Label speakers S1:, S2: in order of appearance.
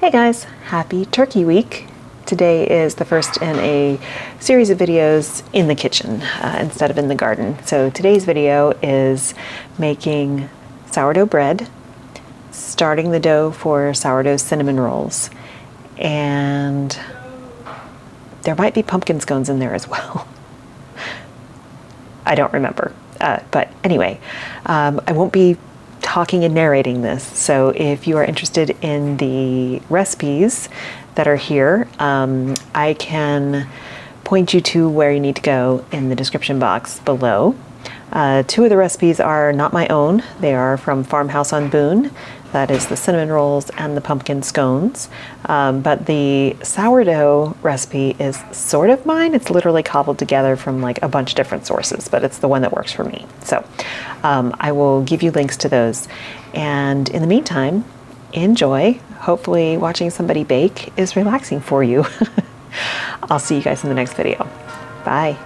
S1: Hey guys, happy Turkey Week. Today is the first in a series of videos in the kitchen instead of in the garden. So today's video is making sourdough bread, starting the dough for sourdough cinnamon rolls, and there might be pumpkin scones in there as well. I don't remember, but anyway, I won't be talking and narrating this. So if you are interested in the recipes that are here, I can point you to where you need to go in the description box below. Two of the recipes are not my own. They are from Farmhouse on Boone. That is the cinnamon rolls and the pumpkin scones. But the sourdough recipe is sort of mine. It's literally cobbled together from like a bunch of different sources, but it's the one that works for me. So I will give you links to those. And in the meantime, enjoy. Hopefully watching somebody bake is relaxing for you. I'll see you guys in the next video. Bye.